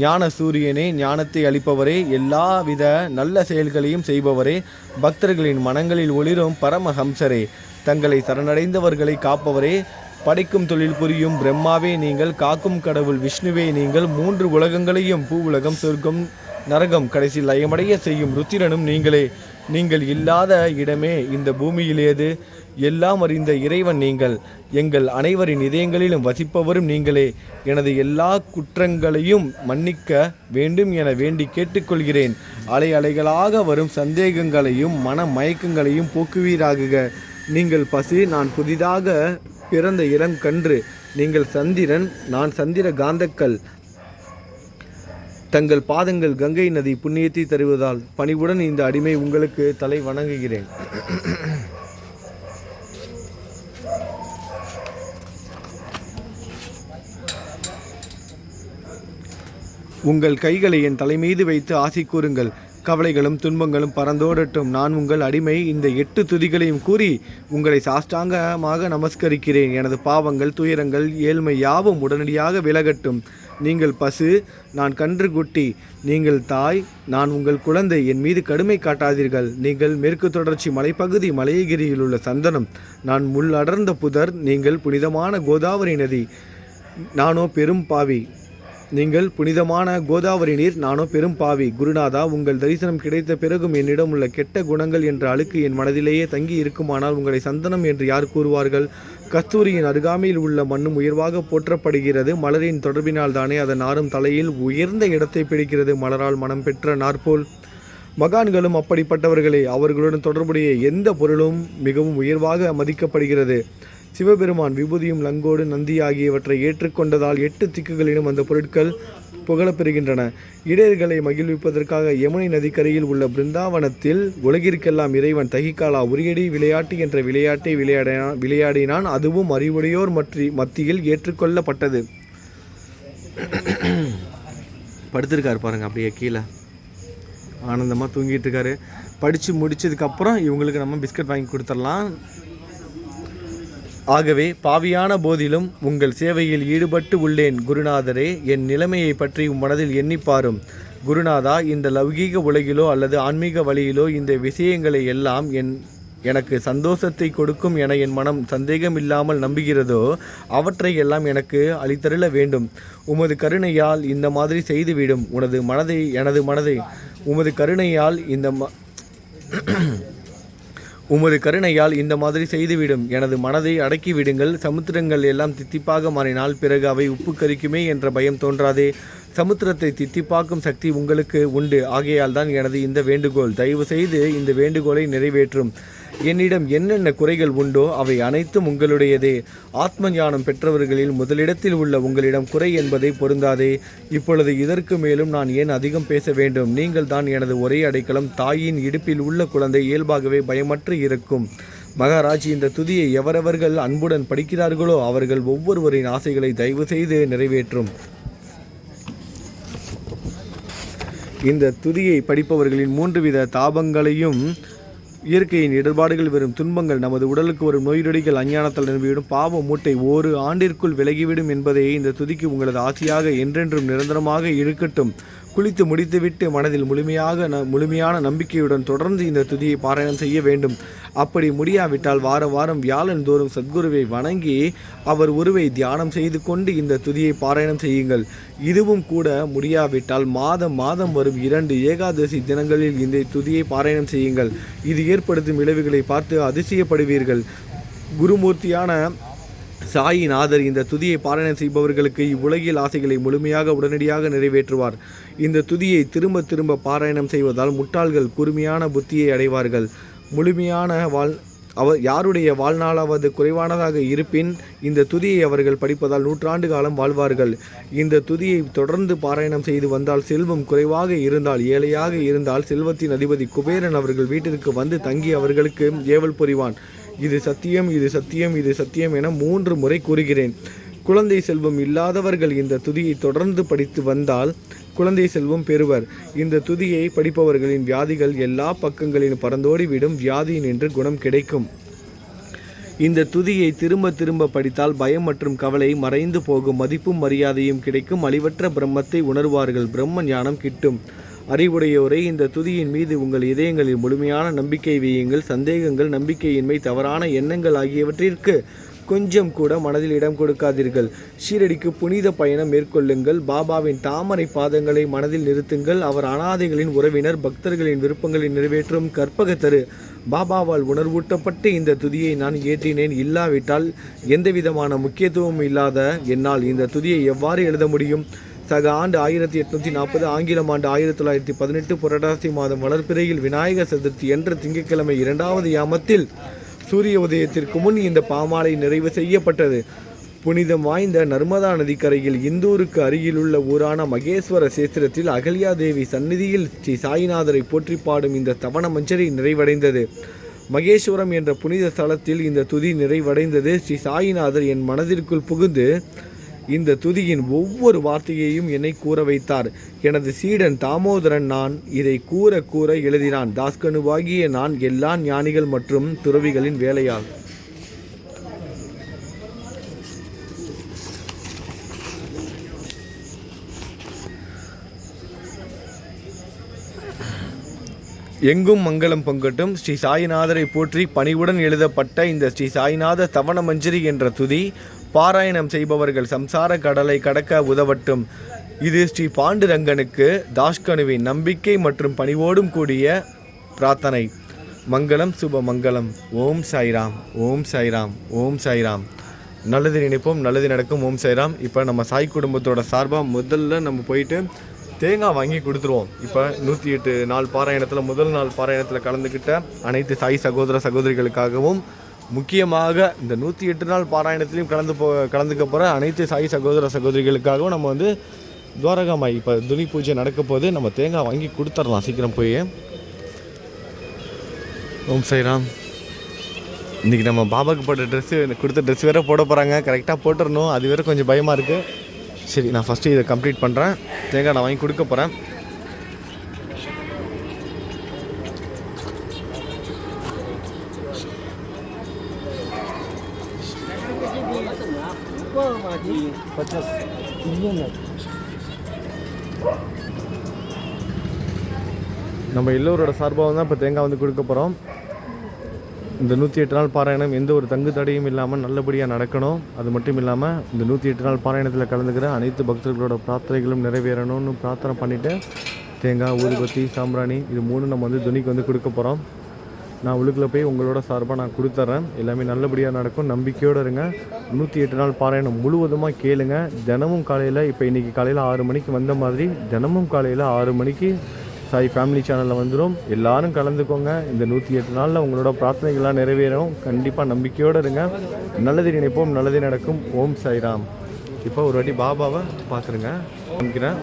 ஞான சூரியனே, ஞானத்தை அளிப்பவரே, எல்லாவித நல்ல செயல்களையும் செய்பவரே, பக்தர்களின் மனங்களில் ஒளிரும் பரமஹம்சரே, தங்களை சரணடைந்தவர்களை காப்பவரே, படைக்கும் தொழில் புரியும் பிரம்மாவே நீங்கள், காக்கும் கடவுள் விஷ்ணுவே நீங்கள், 3 உலகங்களையும் பூ உலகம், சொர்க்கம், நரகம் கடைசி லயமடைய செய்யும் ருத்திரனும் நீங்களே. நீங்கள் இல்லாத இடமே இந்த பூமியிலேது. எல்லாம் அறிந்த இறைவன் நீங்கள். எங்கள் அனைவரின் இதயங்களிலும் வசிப்பவரும் நீங்களே. எனது எல்லா குற்றங்களையும் மன்னிக்க வேண்டும் என வேண்டி கேட்டுக்கொள்கிறேன். அலை அலைகளாக வரும் சந்தேகங்களையும் மன மயக்கங்களையும் போக்குவீராகுக. நீங்கள் பசு, நான் புதிதாக பிறந்த இளங்கன்று. நீங்கள் சந்திரன், நான் சந்திர காந்தக்கல். தங்கள் பாதங்கள் கங்கை நதி புண்ணியத்தை தருவதால் பணிவுடன் இந்த அடிமை உங்களுக்கு தலை வணங்குகிறேன். உங்கள் கைகளை என் தலைமீது வைத்து ஆசை கூறுங்கள். கவலைகளும் துன்பங்களும் பறந்தோடட்டும். நான் உங்கள் அடிமை. இந்த 8 துதிகளையும் கூறி உங்களை சாஷ்டாங்கமாக நமஸ்கரிக்கிறேன். எனது பாவங்கள், துயரங்கள், ஏழ்மை யாவும் உடனடியாக விலகட்டும். நீங்கள் பசு, நான் கன்று குட்டி. நீங்கள் தாய், நான் உங்கள் குழந்தை. என் மீது கடுமை காட்டாதீர்கள். நீங்கள் மேற்கு தொடர்ச்சி மலைப்பகுதி, மலையகிரியில் உள்ள சந்தனம். நான் முள் அடர்ந்த புதர். நீங்கள் புனிதமான கோதாவரி நதி. நானோ பெரும் பாவி. நீங்கள் புனிதமான கோதாவரி நீர். நானோ பெரும் பாவி. குருநாதா, உங்கள் தரிசனம் கிடைத்த பிறகும் என்னிடம் உள்ள கெட்ட குணங்கள் என்ற அழுக்கு என் மனதிலேயே தங்கி இருக்குமானால் உங்களை சந்தனம் என்று யார் கூறுவார்கள்? கஸ்தூரியின் அருகாமையில் உள்ள மண்ணும் உயர்வாக போற்றப்படுகிறது. மலரின் தொடர்பினால் தானே அதன் நாரும் தலையில் உயர்ந்த இடத்தை பிடிக்கிறது. மலரால் மனம் பெற்ற நாற்போல் மகான்களும் அப்படிப்பட்டவர்களே. அவர்களுடன் தொடர்புடைய எந்த பொருளும் மிகவும் உயர்வாக மதிக்கப்படுகிறது. சிவபெருமான் விபூதியும் லங்கோடு நந்தி ஆகியவற்றை ஏற்றுக்கொண்டதால் 8 திக்குகளிலும் அந்த பொருட்கள் புகழப்பெறுகின்றன. இடையர்களை மகிழ்விப்பதற்காக யமுனை நதிக்கரையில் உள்ள பிருந்தாவனத்தில் உலகிற்கெல்லாம் இறைவன் தகிகாலா உரியடி விளையாட்டு என்ற விளையாட்டை விளையாடினான். அதுவும் அறிவுடையோர் மத்தியில் ஏற்றுக்கொள்ளப்பட்டது. படுத்திருக்காரு பாருங்க, அப்படியே கீழே ஆனந்தமாக தூங்கிட்டு இருக்காரு. படித்து முடிச்சதுக்கப்புறம் இவங்களுக்கு நம்ம பிஸ்கட் வாங்கி கொடுத்துடலாம். ஆகவே பாவியான போதிலும் உங்கள் சேவையில் ஈடுபட்டு உள்ளேன். குருநாதரே, என் நிலைமையை பற்றி மனதில் எண்ணிப்பாரும். குருநாதா, இந்த லௌகீக உலகிலோ அல்லது ஆன்மீக வழியிலோ இந்த விஷயங்களை எல்லாம் எனக்கு சந்தோஷத்தை கொடுக்கும் என என் மனம் சந்தேகமில்லாமல் நம்புகிறதோ அவற்றை எல்லாம் எனக்கு அளித்தருள வேண்டும். உமது கருணையால் இந்த மாதிரி செய்துவிடும். எனது மனதை உமது கருணையால் இந்த மாதிரி செய்துவிடும். எனது மனதை அடக்கிவிடுங்கள். சமுத்திரங்கள் எல்லாம் தித்திப்பாக மாறினால் பிறகு அவை உப்பு கரிக்குமே என்ற பயம் தோன்றாதே. சமுத்திரத்தை தித்திப்பாக்கும் சக்தி உங்களுக்கு உண்டு. ஆகையால் தான் எனது இந்த வேண்டுகோள். தயவு செய்து இந்த வேண்டுகோளை நிறைவேற்றும். என்னிடம் என்னென்ன குறைகள் உண்டோ அவை அனைத்தும் உங்களுடையதே. ஆத்ம ஞானம் பெற்றவர்களில் முதலிடத்தில் உள்ள உங்களிடம் குறை என்பதை பொருந்தாதே. இப்பொழுது இதற்கு மேலும் நான் ஏன் அதிகம் பேச வேண்டும்? நீங்கள் தான் எனது ஒரே அடைக்கலம். தாயின் இடுப்பில் உள்ள குழந்தை இயல்பாகவே பயமற்று இருக்கும். மகாராஜ், இந்த துதியை எவரவர்கள் அன்புடன் படிக்கிறார்களோ அவர்கள் ஒவ்வொருவரின் ஆசைகளை தயவு செய்து நிறைவேற்றும். இந்த துதியை படிப்பவர்களின் 3 வித தாபங்களையும், இயற்கையின் இடர்பாடுகள் வரும் துன்பங்கள், நமது உடலுக்கு வரும் நோய்நொடிகள், அஞ்ஞானத்தால் நிரம்பிவிடும் பாவ மூட்டை 1 ஆண்டிற்குள் விலகிவிடும் என்பதே இந்த துதிக்கு உங்களது ஆசையாக என்றென்றும் நிரந்தரமாக இருக்கட்டும். குளித்து முடித்துவிட்டு மனதில் முழுமையான நம்பிக்கையுடன் தொடர்ந்து இந்த துதியை பாராயணம் செய்ய வேண்டும். அப்படி முடியாவிட்டால் வாரம் வியாழன் தோறும் சத்குருவை வணங்கி அவர் உருவை தியானம் செய்து கொண்டு இந்த துதியை பாராயணம் செய்யுங்கள். இதுவும் கூட முடியாவிட்டால் மாதம் வரும் 2 ஏகாதசி தினங்களில் இந்த துதியை பாராயணம் செய்யுங்கள். இது ஏற்படுத்தும் விளைவுகளை பார்த்து அதிசயப்படுவீர்கள். குருமூர்த்தியான சாயிநாதர் இந்த துதியை பாராயணம் செய்பவர்களுக்கு இவ்வுலகில் ஆசைகளை முழுமையாக உடனடியாக நிறைவேற்றுவார். இந்த துதியை திரும்ப பாராயணம் செய்வதால் முட்டாள்கள் கூர்மையான புத்தியை அடைவார்கள். யாருடைய வாழ்நாளாவது குறைவானதாக இருப்பின் இந்த துதியை அவர்கள் படிப்பதால் 100 ஆண்டு காலம் வாழ்வார்கள். இந்த துதியை தொடர்ந்து பாராயணம் செய்து வந்தால், செல்வம் குறைவாக இருந்தால், ஏழையாக இருந்தால், செல்வத்தின் அதிபதி குபேரன் அவர்கள் வீட்டிற்கு வந்து தங்கி அவர்களுக்கு ஏவல் புரிவான். இது சத்தியம், இது சத்தியம், இது சத்தியம் என 3 முறை கூறுகிறேன். குழந்தை செல்வம் இல்லாதவர்கள் இந்த துதியை தொடர்ந்து படித்து வந்தால் குழந்தை செல்வம் பெறுவர். இந்த துதியை படிப்பவர்களின் வியாதிகள் எல்லா பக்கங்களிலும் பறந்தோடி விடும். வியாதியின் என்று குணம் கிடைக்கும். இந்த துதியை திரும்ப திரும்ப படித்தால் பயம் மற்றும் கவலை மறைந்து போகும். மதிப்பும் மரியாதையும் கிடைக்கும். அழிவற்ற பிரம்மத்தை உணர்வார்கள். பிரம்ம ஞானம் கிட்டும். அறிவுடையோரை இந்த துதியின் மீது உங்கள் இதயங்களில் முழுமையான நம்பிக்கை வையுங்கள். சந்தேகங்கள், நம்பிக்கையின்மை, தவறான எண்ணங்கள் ஆகியவற்றிற்கு கொஞ்சம் கூட மனதில் இடம் கொடுக்காதீர்கள். ஷீரடிக்கு புனித பயணம் மேற்கொள்ளுங்கள். பாபாவின் தாமரை பாதங்களை மனதில் நிறுத்துங்கள். அவர் அனாதைகளின் உறவினர், பக்தர்களின் விருப்பங்களை நிறைவேற்றும் கற்பகத்தரு. பாபாவால் உணர்வூட்டப்பட்டு இந்த துதியை நான் ஏற்றினேன். இல்லாவிட்டால் எந்தவிதமான முக்கியத்துவமும் இல்லாத என்னால் இந்த துதியை எவ்வாறு எழுத முடியும்? சக ஆண்டு 1840, ஆங்கிலம் ஆண்டு 1918, புரட்டாசி மாதம் வளர்பிறையில் விநாயகர் சதுர்த்தி என்ற திங்கட்கிழமை 2வது யாமத்தில் சூரிய உதயத்திற்கு முன் இந்த பாமாலை நிறைவு செய்யப்பட்டது. புனிதம் வாய்ந்த நர்மதா நதிக்கரையில் இந்தூருக்கு அருகிலுள்ள ஊரான மகேஸ்வர சேத்திரத்தில் அகல்யா தேவி சந்நிதியில் ஸ்ரீ சாயிநாதரை போற்றி பாடும் இந்த தவண மஞ்சரி நிறைவடைந்தது. மகேஸ்வரம் என்ற புனித ஸ்தலத்தில் இந்த துதி நிறைவடைந்தது. ஸ்ரீ சாயிநாதர் என் மனதிற்குள் புகுந்து இந்த துதியின் ஒவ்வொரு வார்த்தையையும் என்னை கூற வைத்தார். எனது சீடன் தாமோதரன் நான் இதை கூற கூற எழுதினான். தாஸ்கனுவாகிய நான் எல்லா ஞானிகள் மற்றும் துறவிகளின் வேலையால் எங்கும் மங்களம் பொங்கட்டும். ஸ்ரீ சாயிநாதரை போற்றி பணிவுடன் எழுதப்பட்ட இந்த ஸ்ரீ சாயிநாத தவண மஞ்சரி என்ற துதி பாராயணம் செய்பவர்கள் சம்சார கடலை கடக்க உதவட்டும். இது ஸ்ரீ பாண்டுரங்கனுக்கு தாஷ்கனுவின் நம்பிக்கை மற்றும் பணிவோடும் கூடிய பிரார்த்தனை. மங்களம், சுப மங்களம். ஓம் சாய்ராம், ஓம் சாய்ராம், ஓம் சாய்ராம். நல்லது நினைப்போம், நல்லது நடக்கும். ஓம் சாய்ராம். இப்போ நம்ம சாய் குடும்பத்தோட சார்பாக முதல்ல நம்ம போயிட்டு தேங்காய் வாங்கி கொடுத்துருவோம். இப்போ 108 நாள் பாராயணத்தில் முதல் நாள் பாராயணத்தில் கலந்துக்கிட்ட அனைத்து சாய் சகோதர சகோதரிகளுக்காகவும், முக்கியமாக இந்த 108 நாள் பாராயணத்திலையும் கலந்துக்க போகிற அனைத்து சாய் சகோதர சகோதரிகளுக்காகவும் நம்ம வந்து துவாரகாமாய் இப்போ துணி பூஜை நடக்க போது நம்ம தேங்காய் வாங்கி கொடுத்துடலாம் சீக்கிரம் போய். ஓம் சாய்ராம். இன்றைக்கி நம்ம பாபாவுக்கு போட்ட ட்ரெஸ்ஸு கொடுத்த ட்ரெஸ் வேறு போட போகிறாங்க. கரெக்டாக போட்டுடணும். அது வேறு கொஞ்சம் பயமாக இருக்குது. சரி, நான் ஃபஸ்ட்டு இதை கம்ப்ளீட் பண்ணுறேன். தேங்காய் நான் வாங்கி கொடுக்க போகிறேன். நம்ம எல்லோரோட சார்பாக தான் இப்போ தேங்காய் வந்து கொடுக்க போகிறோம். இந்த 108 நாள் பாராயணம் எந்த ஒரு தங்கு தடையும் இல்லாமல் நல்லபடியாக நடக்கணும். அது மட்டும் இல்லாமல் இந்த 108 நாள் பாராயணத்தில் கலந்துக்கிற அனைத்து பக்தர்களோட பிரார்த்தனைகளும் நிறைவேறணும்னு பிரார்த்தனை பண்ணிவிட்டு தேங்காய், ஊதுபத்தி, சாம்பிராணி இது 3 நம்ம வந்து துணிக்கு வந்து கொடுக்க போகிறோம். நான் உள்ளுக்குள்ளே போய் உங்களோட சார்பாக நான் கொடுத்துட்றேன். எல்லாமே நல்லபடியாக நடக்கும். நம்பிக்கையோடு இருங்க. 108 நாள் பாராயணம் முழுவதுமாக கேளுங்க. தினமும் காலையில் இப்போ இன்றைக்கி காலையில் 6 மணிக்கு வந்த மாதிரி தினமும் காலையில் 6 மணிக்கு சாய் ஃபேமிலி சேனலில் வந்துடும். எல்லோரும் கலந்துக்கோங்க. இந்த 108 நாளில் உங்களோட பிரார்த்தனைகள்லாம் நிறைவேறும். கண்டிப்பாக நம்பிக்கையோடு இருங்க. நல்லது நினைப்போம், நல்லது நடக்கும். ஓம் சாய்ராம். இப்போ ஒரு வாட்டி பாபாவை பார்த்துருங்க. காமிக்கிறேன்.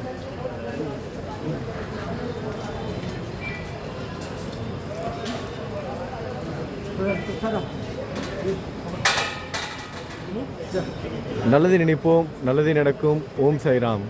நல்லது நினைப்போம், நல்லது நடக்கும். ஓம் சாய்ராம்.